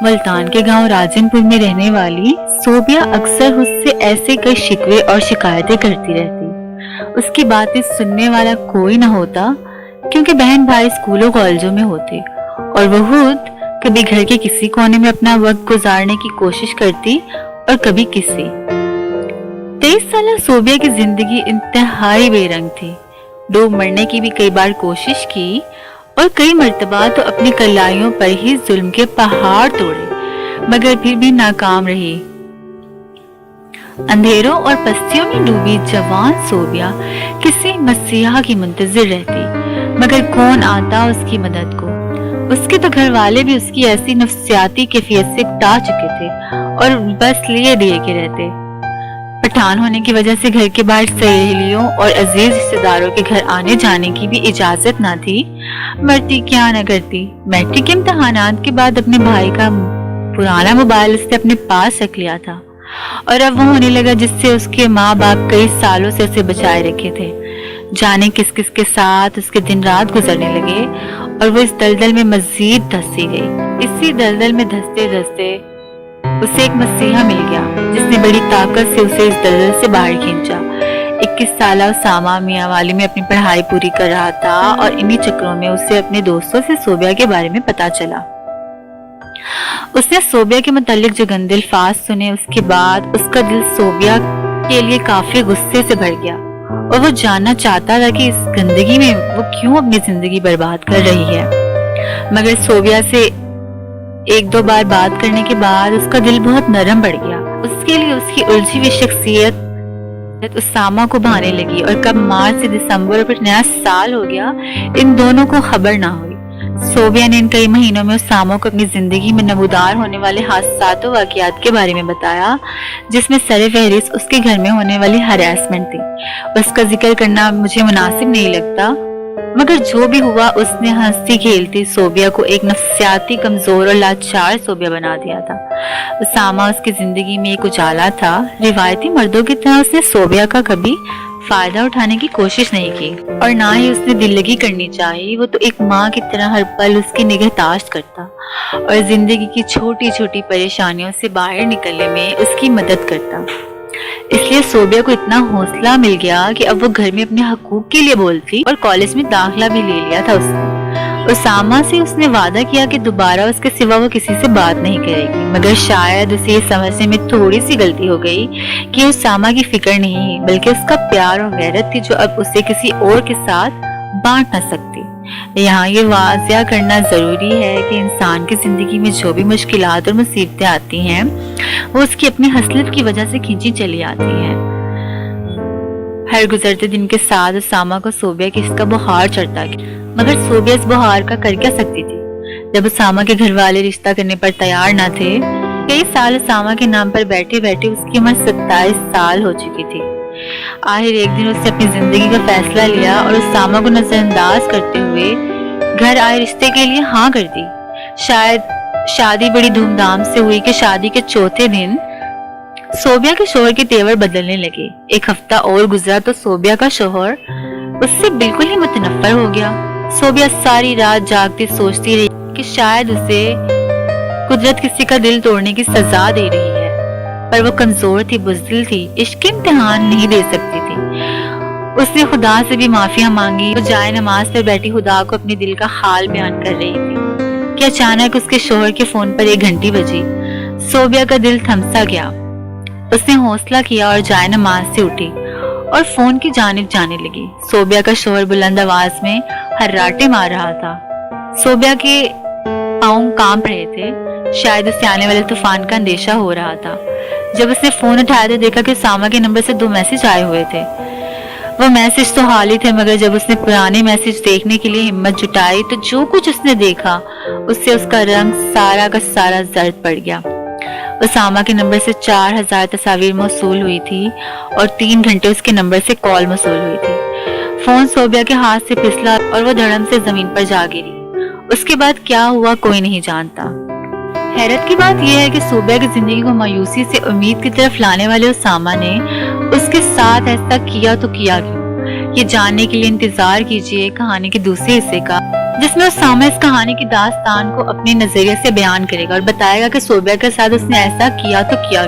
ملتان کے گاؤں راجن پور میں رہنے والی صوبیہ اکثر اس سے ایسے کئی شکوے اور شکایتیں کرتی رہتی۔ اس کی باتیں سننے والا کوئی نہ ہوتا، کیونکہ بہن بھائی اسکولوں کالجوں میں ہوتے اور وہ خود کبھی گھر کے کسی کونے میں اپنا وقت گزارنے کی کوشش کرتی اور کبھی کسی۔ 23 سالہ صوبیہ کی زندگی انتہائی بے رنگ تھی۔ ڈوب مرنے کی بھی کئی بار کوشش کی اور کئی مرتبہ تو اپنی کلائیوں پر ہی ظلم کے پہاڑ توڑے، مگر پھر بھی ناکام رہی۔ اندھیروں اور پستیوں میں ڈوبی جوان صوبیہ کسی مسیحا کی منتظر رہتی، مگر کون آتا اس کی مدد کو؟ اس کے تو گھر والے بھی اس کی ایسی نفسیاتی کیفیت سے اکتا چکے تھے اور بس لیے دیے کے رہتے۔ پٹھان ہونے کی وجہ سے گھر کے باہر سہیلیوں اور عزیز رشتہ داروں کے گھر آنے جانے کی بھی اجازت نہ تھی۔ مرتی کیا نہ کرتی، میٹرک کے امتحانات کے بعد اپنے بھائی کا پرانا موبائل اس نے اپنے پاس رکھ لیا تھا، اور اب وہ ہونے لگا جس سے اس کے ماں باپ کئی سالوں سے اسے بچائے رکھے تھے۔ جانے کس کس کے ساتھ اس کے دن رات گزرنے لگے اور وہ اس دلدل میں مزید دھسی گئی۔ اسی دلدل میں دھستے دھستے اسے ایک مسیحا مل گیا جس نے بڑی طاقت سے اسے اس دلدل سے باہر کھینچا۔ 21 سالہ اسامہ میاں والی میں اپنی پڑھائی پوری کر رہا تھا اور انہی چکروں میں اسے اپنے دوستوں سے صوبیہ کے بارے میں پتا چلا۔ اس نے صوبیہ کے متعلق جو گندے الفاظ سنے، اس کے بعد اس کا دل صوبیہ کے لیے کافی غصے سے بھر گیا اور وہ جاننا چاہتا تھا کہ اس گندگی میں وہ کیوں اپنی زندگی برباد کر رہی ہے۔ مگر صوبیہ سے ایک دو بار بات کرنے کے بعد اس کا دل بہت نرم پڑ گیا۔ اس کے لیے اس کی الجھی ہوئی شخصیت اسامہ کو بھانے لگی، اور کب مارچ سے دسمبر اور پھر نیا سال ہو گیا، ان دونوں کو خبر نہ ہوئی۔ صوبیہ نے ان کئی مہینوں میں اسامہ کو اپنی زندگی میں نمودار ہونے والے حادثات و واقعات کے بارے میں بتایا، جس میں سر فہرست اس کے گھر میں ہونے والی ہراسمنٹ تھی۔ اس کا ذکر کرنا مجھے مناسب نہیں لگتا، مگر جو بھی ہوا اس نے ہنستی کھیلتی صوبیہ کو ایک نفسیاتی کمزور اور لاچار صوبیہ بنا دیا تھا۔ اسامہ اس کی زندگی میں ایک اجالا تھا۔ روایتی مردوں کی طرح اس نے صوبیہ کا کبھی فائدہ اٹھانے کی کوشش نہیں کی اور نہ ہی اس نے دل لگی کرنی چاہی۔ وہ تو ایک ماں کی طرح ہر پل اس کی نگہداشت کرتا اور زندگی کی چھوٹی چھوٹی پریشانیوں سے باہر نکلنے میں اس کی مدد کرتا۔ اس لیے صوبیہ کو اتنا حوصلہ مل گیا کہ اب وہ گھر میں اپنے حقوق کے لیے بولتی اور کالج میں داخلہ بھی لے لیا تھا اس نے۔ اسامہ سے اس نے وعدہ کیا کہ دوبارہ اس کے سوا وہ کسی سے بات نہیں کرے گی، مگر شاید اسے یہ سمجھنے میں تھوڑی سی غلطی ہو گئی کہ اسامہ کی فکر نہیں بلکہ اس کا پیار اور غیرت تھی جو اب اسے کسی اور کے ساتھ بانٹ نہ سکتی۔ یہاں یہ واضح کرنا ضروری ہے کہ انسان کی زندگی میں جو بھی مشکلات اور مصیبتیں آتی ہیں وہ اس کی اپنی حسنت کی وجہ سے کھینچی چلی آتی ہیں۔ ہر گزرتے دن کے ساتھ اسامہ کو صوبیہ کی اس کا بخار چڑھتا گیا، مگر صوبیہ اس بخار کا کر کیا سکتی تھی جب اسامہ کے گھر والے رشتہ کرنے پر تیار نہ تھے۔ کئی سال اسامہ کے نام پر بیٹھے بیٹھے اس کی عمر 27 سال ہو چکی تھی۔ آخر ایک دن اس نے اپنی زندگی کا فیصلہ لیا اور اسامہ کو نظر انداز کرتے ہوئے گھر آئے رشتے کے لیے ہاں کر دی۔ شاید شادی بڑی دھوم دھام سے ہوئی کہ شادی کے چوتھے دن صوبیہ کے شوہر کے تیور بدلنے لگے۔ ایک ہفتہ اور گزرا تو صوبیہ کا شوہر اس سے بالکل ہی متنفر ہو گیا۔ صوبیہ ساری رات جاگتی سوچتی رہی کہ شاید اسے قدرت کسی کا دل توڑنے کی سزا دے رہی ہے، پر وہ کمزور تھی، بزدل تھی، عشق کے امتحان نہیں دے سکتی تھی۔ اس نے خدا سے بھی معافیاں مانگی۔ وہ جائے نماز پر بیٹھی خدا کو اپنے دل کا حال بیان کر رہی تھی کہ اچانک اس کے شوہر کے فون پر ایک گھنٹی بجی۔ صوبیہ کا دل تھمسا گیا۔ اس نے حوصلہ کیا اور جائے نماز سے اٹھی اور فون کی جانب جانے لگی۔ صوبیہ کا شوہر بلند آواز میں ہراٹے مار رہا تھا۔ صوبیہ کے پاؤں کانپ رہے تھے، شاید اسے آنے والے طوفان کا اندیشہ ہو رہا تھا۔ جب اس نے فون اٹھایا تو دیکھا کہ اسامہ کے نمبر سے 2 میسج آئے ہوئے تھے۔ وہ میسج تو حال ہی تھے، مگر جب اس نے پرانے میسج دیکھنے کے لیے ہمت جٹائی تو جو کچھ اس نے دیکھا اس سے اس کا رنگ سارا کا سارا زرد پڑ گیا۔ اسامہ کے نمبر سے 4000 تصاویر موصول ہوئی تھی اور 3 گھنٹے اس کے نمبر سے کال موصول ہوئی تھی۔ فون صوبیہ کے ہاتھ سے پھسلا اور وہ دھڑم سے زمین پر جا گری۔ اس کے بعد کیا ہوا کوئی نہیں جانتا۔ حیرت کی بات یہ ہے کہ صوبیہ کی زندگی کو مایوسی سے امید کی طرف لانے والے اسامہ نے اس کے ساتھ ایسا کیا تو کیا کیوں؟ یہ جاننے کے لیے انتظار کیجیے کہانی کے دوسرے حصے کا۔ جس میں اسامہ اس کہانی کی داستان کو اپنے نظریے سے بیان کرے گا اور بتائے گا کہ صوبیہ کے ساتھ اس نے ایسا کیا تو کیا